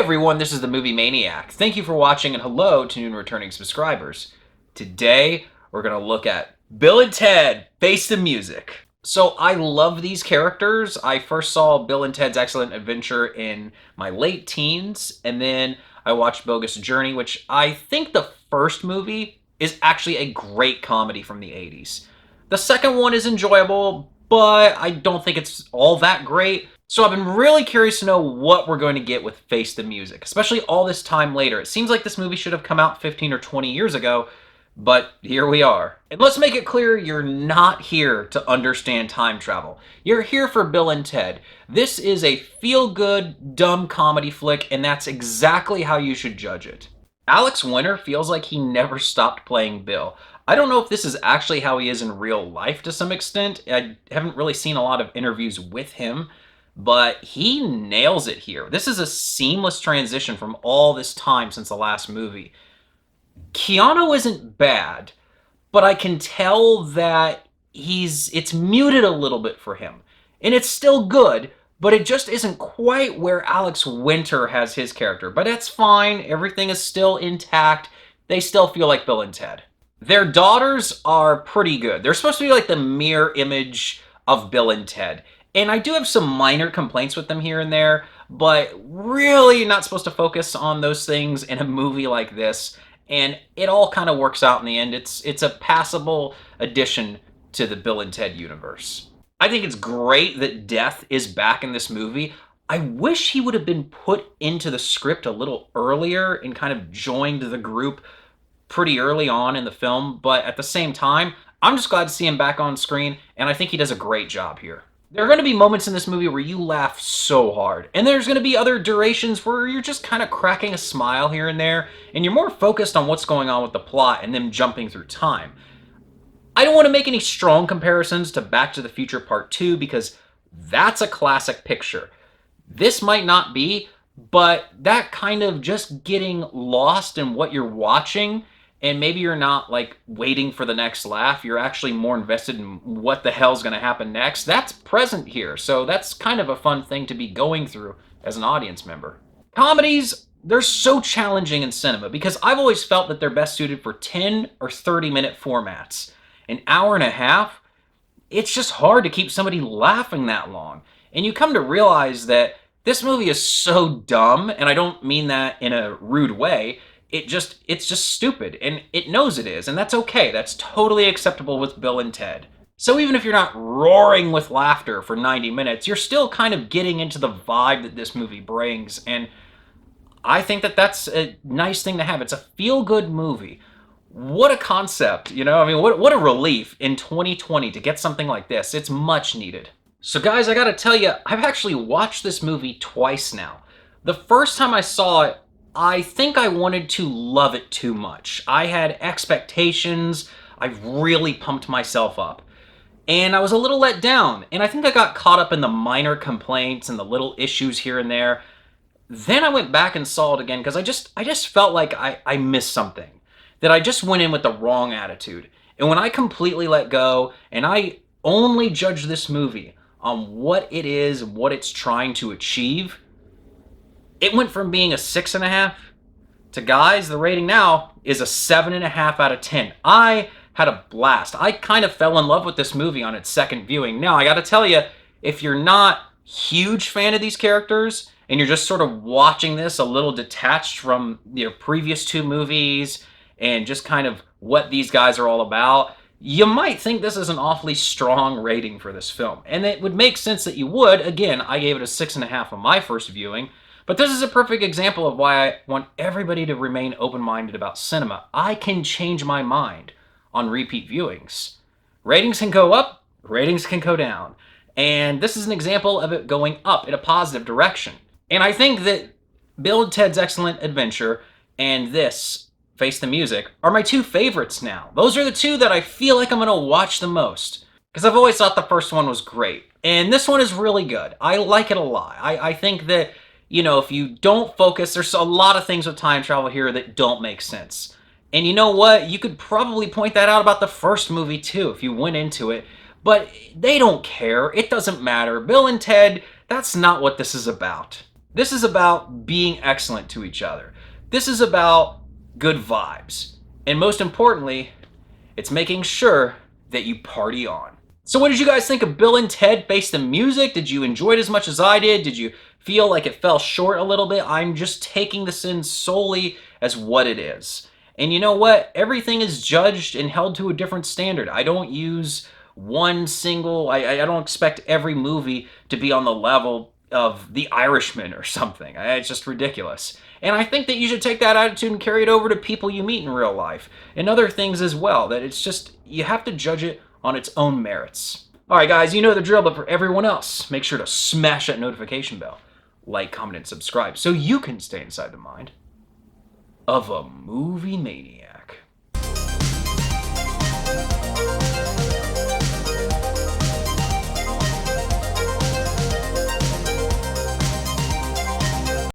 everyone, this is the Movie Maniac. Thank you for watching and hello to new and returning subscribers. Today, we're going to look at Bill and Ted Face the Music. So I love these characters. I first saw Bill and Ted's Excellent Adventure in my late teens, and then I watched Bogus Journey, which I think the first movie is actually a great comedy from the 80s. The second one is enjoyable, but I don't think it's all that great. So I've been really curious to know what we're going to get with Face the Music, especially all this time later. It seems like this movie should have come out 15 or 20 years ago, but here we are. And let's make it clear, you're not here to understand time travel. You're here for Bill and Ted. This is a feel-good, dumb comedy flick, and that's exactly how you should judge it. Alex Winter feels like he never stopped playing Bill. I don't know if this is actually how he is in real life to some extent. I haven't really seen a lot of interviews with him, but he nails it here. This is a seamless transition from all this time since the last movie. Keanu isn't bad, but I can tell that it's muted a little bit for him. And it's still good, but it just isn't quite where Alex Winter has his character. But that's fine. Everything is still intact. They still feel like Bill and Ted. Their daughters are pretty good. They're supposed to be like the mirror image of Bill and Ted. And I do have some minor complaints with them here and there, but really not supposed to focus on those things in a movie like this. And it all kind of works out in the end. It's a passable addition to the Bill and Ted universe. I think it's great that Death is back in this movie. I wish he would have been put into the script a little earlier and kind of joined the group pretty early on in the film, but at the same time, I'm just glad to see him back on screen, and I think he does a great job here. There are going to be moments in this movie where you laugh so hard, and there's going to be other durations where you're just kind of cracking a smile here and there, and you're more focused on what's going on with the plot and them jumping through time. I don't want to make any strong comparisons to Back to the Future Part 2 because that's a classic picture. This might not be, but that kind of just getting lost in what you're watching, and maybe you're not like waiting for the next laugh, you're actually more invested in what the hell's going to happen next. That's present here, so that's kind of a fun thing to be going through as an audience member. Comedies, they're so challenging in cinema because I've always felt that they're best suited for 10 or 30-minute formats. An hour and a half, it's just hard to keep somebody laughing that long. And you come to realize that this movie is so dumb, and I don't mean that in a rude way. It's just stupid, and it knows it is, and that's okay. That's totally acceptable with Bill and Ted. So even if you're not roaring with laughter for 90 minutes, you're still kind of getting into the vibe that this movie brings, and I think that that's a nice thing to have. It's a feel-good movie. What a concept, you know? I mean, what a relief in 2020 to get something like this. It's much needed. So guys, I gotta tell you, I've actually watched this movie twice now. The first time I saw it, I think I wanted to love it too much. I had expectations. I really pumped myself up. And I was a little let down. And I think I got caught up in the minor complaints and the little issues here and there. Then I went back and saw it again because I just felt like I missed something. That I just went in with the wrong attitude. And when I completely let go and I only judge this movie on what it is and what it's trying to achieve, it went from being a 6.5 to, guys, the rating now is a 7.5 out of 10. I had a blast. I kind of fell in love with this movie on its second viewing. Now, I gotta tell you, if you're not a huge fan of these characters and you're just sort of watching this a little detached from your previous two movies and just kind of what these guys are all about, you might think this is an awfully strong rating for this film. And it would make sense that you would. Again, I gave it a 6.5 on my first viewing. But this is a perfect example of why I want everybody to remain open-minded about cinema. I can change my mind on repeat viewings. Ratings can go up, ratings can go down. And this is an example of it going up in a positive direction. And I think that Bill and Ted's Excellent Adventure and this, Face the Music, are my two favorites now. Those are the two that I feel like I'm going to watch the most. Because I've always thought the first one was great. And this one is really good. I like it a lot. I think that, you know, if you don't focus, there's a lot of things with time travel here that don't make sense. And you know what? You could probably point that out about the first movie too if you went into it. But they don't care. It doesn't matter. Bill and Ted, that's not what this is about. This is about being excellent to each other. This is about good vibes. And most importantly, it's making sure that you party on. So what did you guys think of Bill and Ted Face the Music? Did you enjoy it as much as I did? Did you feel like it fell short a little bit? I'm just taking this in solely as what it is. And you know what? Everything is judged and held to a different standard. I don't use one single, I don't expect every movie to be on the level of The Irishman or something. It's just ridiculous. And I think that you should take that attitude and carry it over to people you meet in real life and other things as well. That it's just, you have to judge it on its own merits. All right, guys, you know the drill, but for everyone else, make sure to smash that notification bell, like, comment, and subscribe so you can stay inside the mind of a movie maniac.